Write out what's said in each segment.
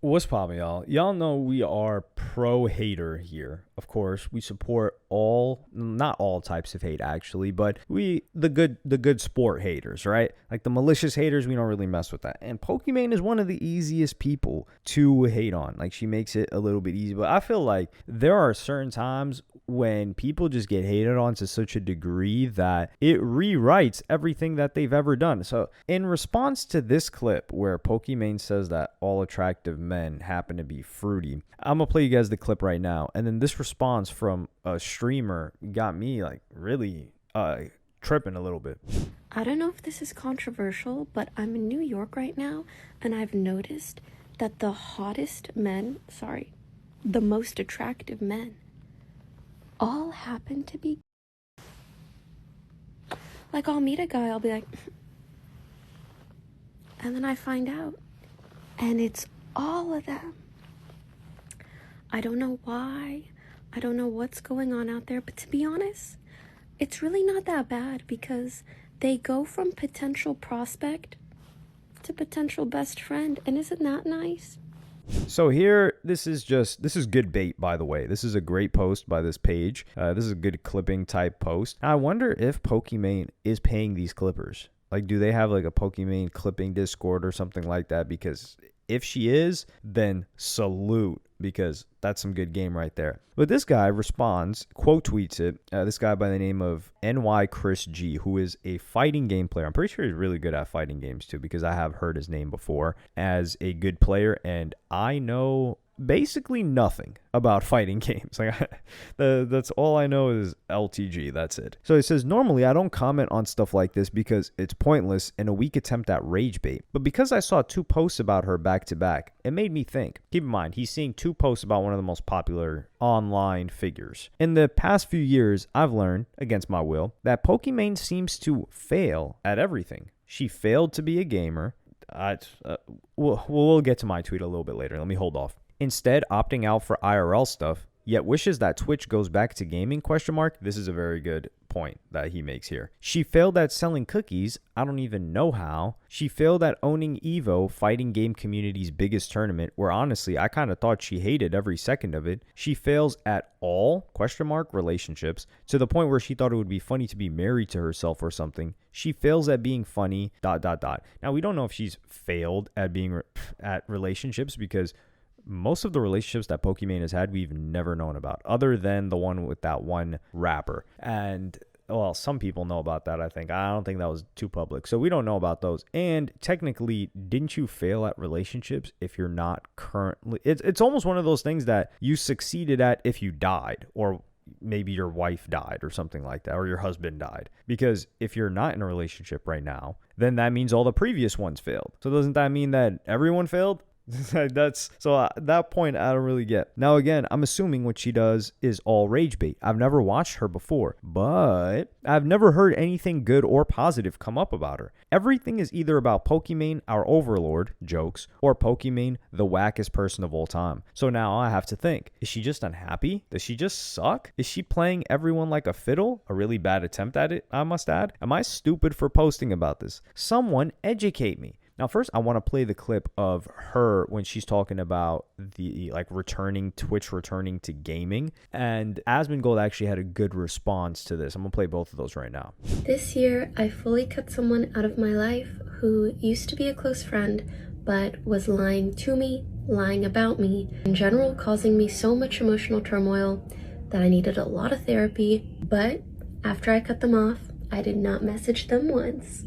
What's poppin', y'all? Y'all know we are pro hater here. Of course, we support not all types of hate actually, but the good sport haters, right? Like the malicious haters, we don't really mess with that. And Pokimane is one of the easiest people to hate on. Like she makes it a little bit easy, but I feel like there are certain times when people just get hated on to such a degree that it rewrites everything that they've ever done. So in response to this clip where Pokimane says that all attractive men happen to be fruity, I'm gonna play you guys the clip right now, and then this response from a streamer got me like really tripping a little bit. I don't know if this is controversial, but I'm in New York right now, and I've noticed that the most attractive men, all happen to be. Like, I'll meet a guy, I'll be like, and then I find out, and it's all of them. I don't know why. I don't know what's going on out there, but to be honest, it's really not that bad because they go from potential prospect to potential best friend, and isn't that nice? So here, this is good bait, by the way. This is a great post by this page. This is a good clipping type post. I wonder if Pokimane is paying these clippers. Like, do they have like a Pokimane clipping Discord or something like that? Because if she is, then salute, because that's some good game right there. But this guy responds, quote tweets it. This guy by the name of NY Chris G, who is a fighting game player. I'm pretty sure he's really good at fighting games too, because I have heard his name before as a good player, and I know basically nothing about fighting games. Like that's all I know is LTG. That's it. So he says, normally I don't comment on stuff like this because it's pointless and a weak attempt at rage bait. But because I saw 2 posts about her back to back, it made me think. Keep in mind, he's seeing 2 posts about one of the most popular online figures. In the past few years, I've learned, against my will, that Pokimane seems to fail at everything. She failed to be a gamer. We'll get to my tweet a little bit later. Let me hold off. Instead, opting out for IRL stuff, yet wishes that Twitch goes back to gaming, ? This is a very good point that he makes here. She failed at selling cookies. I don't even know how. She failed at owning EVO, fighting game community's biggest tournament, where honestly, I kind of thought she hated every second of it. She fails at all, ? relationships, to the point where she thought it would be funny to be married to herself or something. She fails at being funny, ... Now, we don't know if she's failed at being at relationships, because most of the relationships that Pokimane has had, we've never known about, other than the one with that one rapper. And, well, some people know about that, I think. I don't think that was too public. So we don't know about those. And technically, didn't you fail at relationships if you're not currently... It's almost one of those things that you succeeded at if you died, or maybe your wife died or something like that, or your husband died. Because if you're not in a relationship right now, then that means all the previous ones failed. So doesn't that mean that everyone failed? That point I don't really get. Now again, I'm assuming what she does is all rage bait. I've never watched her before, but I've never heard anything good or positive come up about her. Everything is either about Pokimane, our overlord, jokes, or Pokimane, the wackest person of all time. So now I have to think, is she just unhappy? Does she just suck? Is she playing everyone like a fiddle? A really bad attempt at it, I must add. Am I stupid for posting about this? Someone educate me. Now, first, I want to play the clip of her when she's talking about the Twitch returning to gaming. And Asmongold actually had a good response to this. I'm going to play both of those right now. This year, I fully cut someone out of my life who used to be a close friend, but was lying to me, lying about me, in general causing me so much emotional turmoil that I needed a lot of therapy. But after I cut them off, I did not message them once.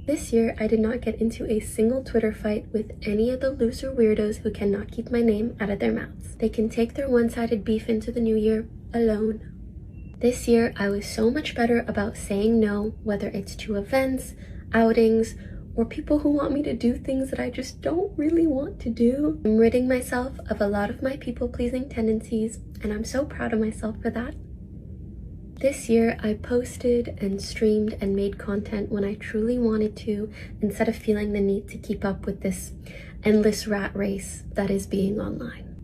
This year, I did not get into a single Twitter fight with any of the loser weirdos who cannot keep my name out of their mouths. They can take their one-sided beef into the new year alone. This year, I was so much better about saying no, whether it's to events, outings, or people who want me to do things that I just don't really want to do. I'm ridding myself of a lot of my people-pleasing tendencies, and I'm so proud of myself for that. This year, I posted and streamed and made content when I truly wanted to, instead of feeling the need to keep up with this endless rat race that is being online.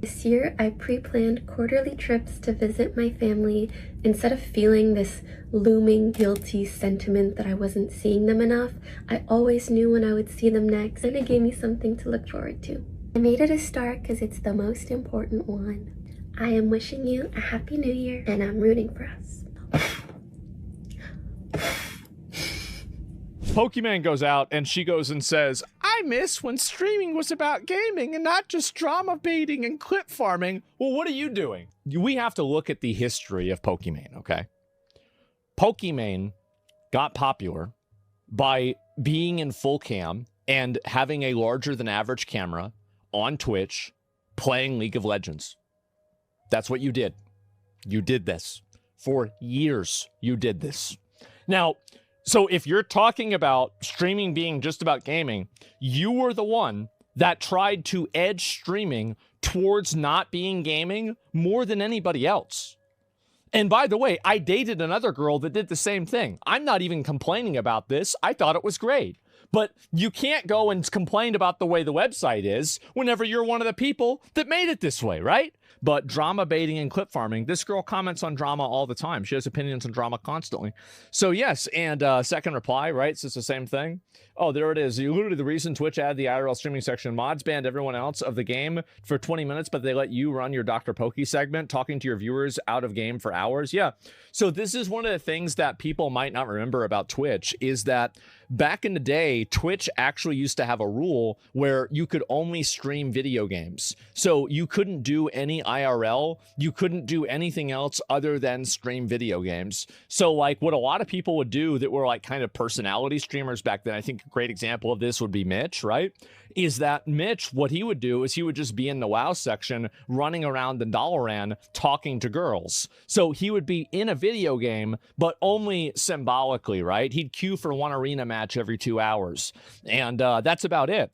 This year, I pre-planned quarterly trips to visit my family instead of feeling this looming guilty sentiment that I wasn't seeing them enough. I always knew when I would see them next, and it gave me something to look forward to. I made it a start because it's the most important one. I am wishing you a happy new year, and I'm rooting for us. Pokimane goes out and she goes and says, I miss when streaming was about gaming and not just drama baiting and clip farming. Well, what are you doing? We have to look at the history of Pokimane, okay? Pokimane got popular by being in full cam and having a larger than average camera on Twitch playing League of Legends. That's what you did. You did this. For years, you did this. Now, so if you're talking about streaming being just about gaming, you were the one that tried to edge streaming towards not being gaming more than anybody else. And by the way, I dated another girl that did the same thing. I'm not even complaining about this. I thought it was great. But you can't go and complain about the way the website is whenever you're one of the people that made it this way, right? But drama baiting and clip farming, this girl comments on drama all the time. She has opinions on drama constantly. So yes, and second reply, right? So it's the same thing. Oh, there it is. Literally the reason Twitch added the IRL streaming section, mods banned everyone else of the game for 20 minutes, but they let you run your Dr. Pokey segment, talking to your viewers out of game for hours. Yeah. So this is one of the things that people might not remember about Twitch is that back in the day, Twitch actually used to have a rule where you could only stream video games. So you couldn't do any IRL. You couldn't do anything else other than stream video games. So like what a lot of people would do that were like kind of personality streamers back then, I think a great example of this would be Mitch, right? Is that Mitch, what he would do is he would just be in the WoW section running around the Dalaran talking to girls. So he would be in a video game, but only symbolically, right? He'd queue for one arena match every 2 hours. And that's about it.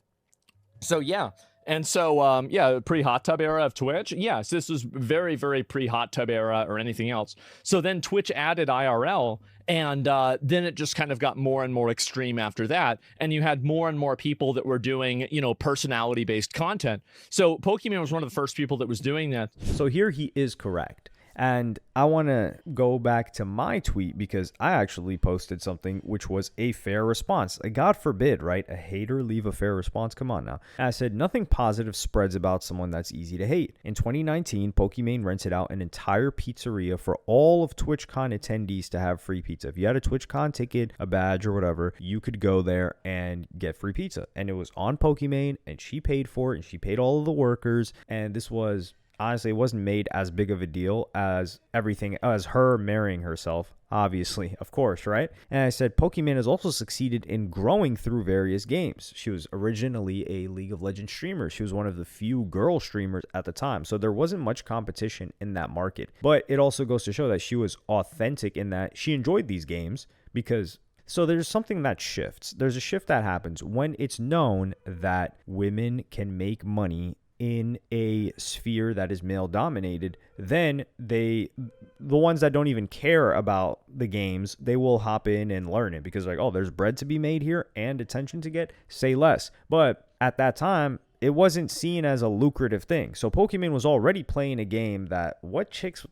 So yeah. And so, yeah, pre-hot tub era of Twitch. Yes, this was very, very pre-hot tub era or anything else. So then Twitch added IRL, and then it just kind of got more and more extreme after that. And you had more and more people that were doing, you know, personality-based content. So Pokimane was one of the first people that was doing that. So here he is correct. And I want to go back to my tweet because I actually posted something which was a fair response. God forbid, right? A hater leave a fair response. Come on now. And I said, nothing positive spreads about someone that's easy to hate. In 2019, Pokimane rented out an entire pizzeria for all of TwitchCon attendees to have free pizza. If you had a TwitchCon ticket, a badge or whatever, you could go there and get free pizza. And it was on Pokimane and she paid for it and she paid all of the workers. And this was... honestly, it wasn't made as big of a deal as everything, as her marrying herself, obviously, of course, right? And I said, Pokimane has also succeeded in growing through various games. She was originally a League of Legends streamer. She was one of the few girl streamers at the time. So there wasn't much competition in that market. But it also goes to show that she was authentic in that she enjoyed these games because... So there's something that shifts. There's a shift that happens when it's known that women can make money in a sphere that is male dominated. Then the ones that don't even care about the games, they will hop in and learn it because like, oh, there's bread to be made here and attention to get, say less. But at that time, it wasn't seen as a lucrative thing. So Pokimane was already playing a game that what chicks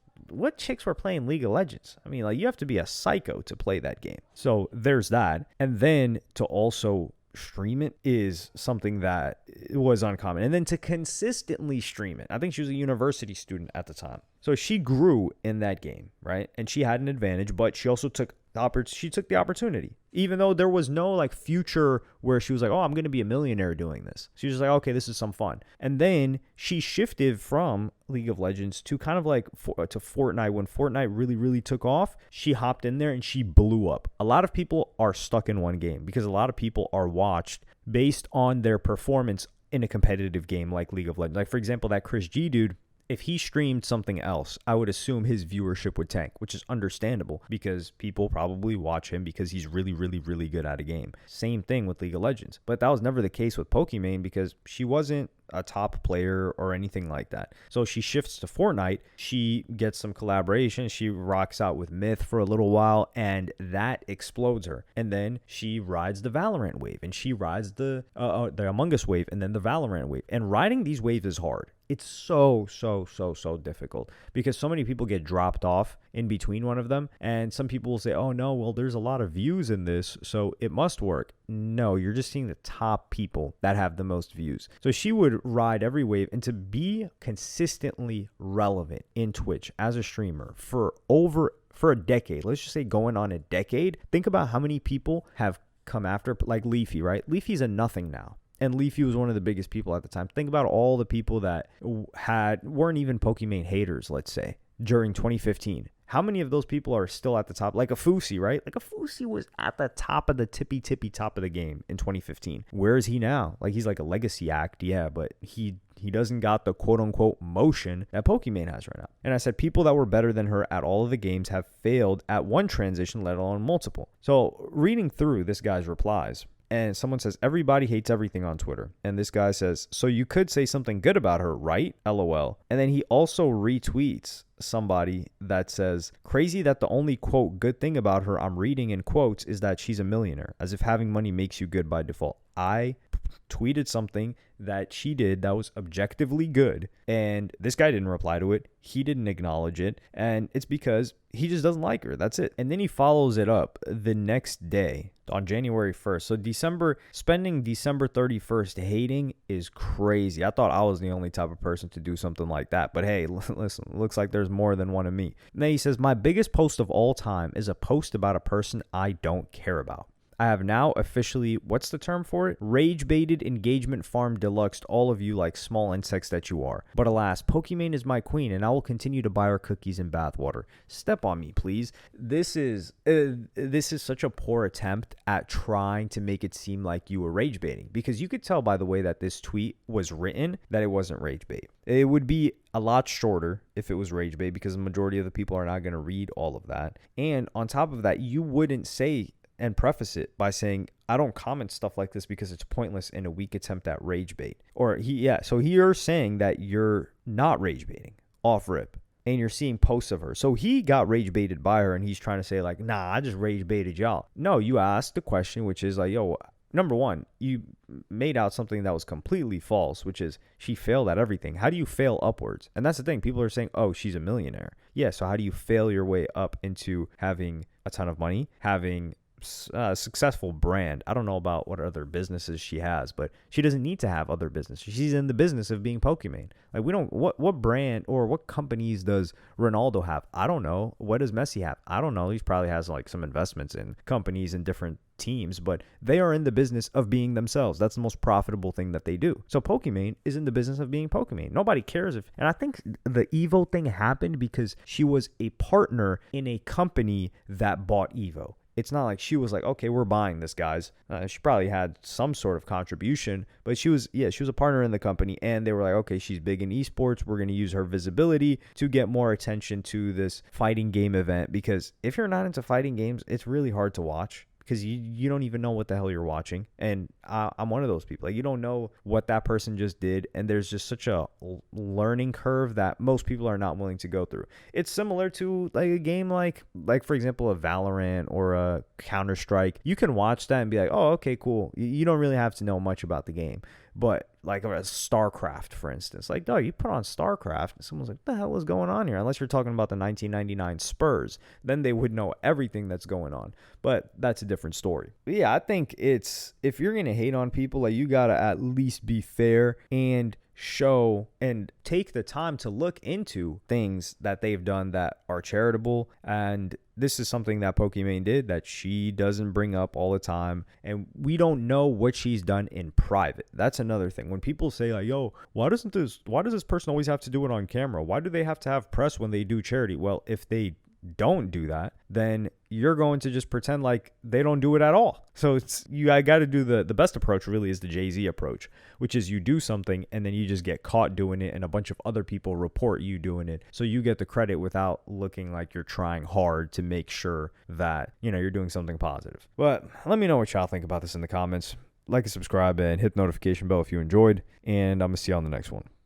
were playing League of Legends? I mean, like you have to be a psycho to play that game. So there's that. And then to also stream it is something that was uncommon. And then to consistently stream it. I think she was a university student at the time. So she grew in that game, right? And she had an advantage, but she also took the opportunity. Even though there was no like future where she was like, oh, I'm going to be a millionaire doing this. She was like, okay, this is some fun. And then she shifted from League of Legends to kind of like to Fortnite. When Fortnite really, really took off, she hopped in there and she blew up. A lot of people are stuck in one game because a lot of people are watched based on their performance in a competitive game like League of Legends. Like, for example, that Chris G dude, if he streamed something else, I would assume his viewership would tank, which is understandable because people probably watch him because he's really, really, really good at a game. Same thing with League of Legends. But that was never the case with Pokimane because she wasn't a top player or anything like that. So she shifts to Fortnite. She gets some collaboration. She rocks out with Myth for a little while, and that explodes her. And then she rides the Valorant wave, and she rides the Among Us wave, and then the Valorant wave. And riding these waves is hard. It's so difficult because so many people get dropped off in between one of them. And some people will say, oh no, well, there's a lot of views in this, so it must work. No, you're just seeing the top people that have the most views. So she would ride every wave, and to be consistently relevant in Twitch as a streamer for a decade, let's just say going on a decade, think about how many people have come after, like Leafy, right? Leafy's a nothing now. And Leafy was one of the biggest people at the time. Think about all the people that weren't even Pokimane haters, let's say, during 2015. How many of those people are still at the top? Like a Fusi, right? Like a Fusi was at the top of the tippy top of the game in 2015. Where is he now? Like he's like a legacy act, yeah, but he doesn't got the quote-unquote motion that Pokimane has right now. And I said people that were better than her at all of the games have failed at one transition, let alone multiple. So reading through this guy's replies, and someone says, everybody hates everything on Twitter. And this guy says, so you could say something good about her, right? LOL. And then he also retweets somebody that says, crazy that the only, quote, good thing about her I'm reading in quotes is that she's a millionaire, as if having money makes you good by default. I tweeted something that she did that was objectively good, and this guy didn't reply to it. He didn't acknowledge it, and it's because he just doesn't like her. That's it. And then he follows it up the next day on January 1st. So spending December 31st hating is crazy. I thought I was the only type of person to do something like that, but hey, listen, looks like there's more than one of me. And then he says, my biggest post of all time is a post about a person I don't care about. I have now officially, what's the term for it? Rage baited engagement farm deluxed all of you like small insects that you are. But alas, Pokimane is my queen, and I will continue to buy her cookies and bathwater. Step on me, please. This is such a poor attempt at trying to make it seem like you were rage baiting, because you could tell by the way that this tweet was written that it wasn't rage bait. It would be a lot shorter if it was rage bait, because the majority of the people are not going to read all of that. And on top of that, you wouldn't say and preface it by saying, I don't comment stuff like this because it's pointless in a weak attempt at rage bait. So you're saying that you're not rage baiting off rip, and you're seeing posts of her. So he got rage baited by her, and he's trying to say like, nah, I just rage baited y'all. No, you asked the question, which is like, yo, number one, you made out something that was completely false, which is she failed at everything. How do you fail upwards? And that's the thing. People are saying, oh, she's a millionaire. Yeah, so how do you fail your way up into having a ton of money, having successful brand? I don't know about what other businesses she has, but she doesn't need to have other businesses. She's in the business of being Pokimane. Like, we don't, what brand or what companies does Ronaldo have? I don't know. What does Messi have? I don't know. He probably has like some investments in companies and different teams, but they are in the business of being themselves. That's the most profitable thing that they do. So Pokimane is in the business of being Pokimane. Nobody cares if, and I think the Evo thing happened because she was a partner in a company that bought Evo. It's not like she was like, okay, we're buying this, guys. She probably had some sort of contribution, but she was a partner in the company, and they were like, okay, she's big in esports. We're going to use her visibility to get more attention to this fighting game event, because if you're not into fighting games, it's really hard to watch, because you don't even know what the hell you're watching. And I'm one of those people. Like, you don't know what that person just did, and there's just such a learning curve that most people are not willing to go through. It's similar to like a game like for example, a Valorant or a Counter-Strike. You can watch that and be like, oh, okay, cool. You don't really have to know much about the game. But like a StarCraft, for instance, like, you put on StarCraft and someone's like, what the hell is going on here? Unless you're talking about the 1999 Spurs, then they would know everything that's going on. But that's a different story. But yeah, I think if you're going to hate on people, like, you got to at least be fair and show and take the time to look into things that they've done that are charitable. And this is something that Pokimane did that she doesn't bring up all the time, and we don't know what she's done in private. That's another thing. When people say like, yo, why does this person always have to do it on camera? Why do they have to have press when they do charity? Well, if they don't do that, then you're going to just pretend like they don't do it at all. So I got to do the best approach really is the Jay-Z approach, which is you do something and then you just get caught doing it, and a bunch of other people report you doing it, so you get the credit without looking like you're trying hard to make sure that you're doing something positive. But let me know what y'all think about this in the comments. Like and subscribe and hit the notification bell if you enjoyed, and I'm gonna see you on the next one.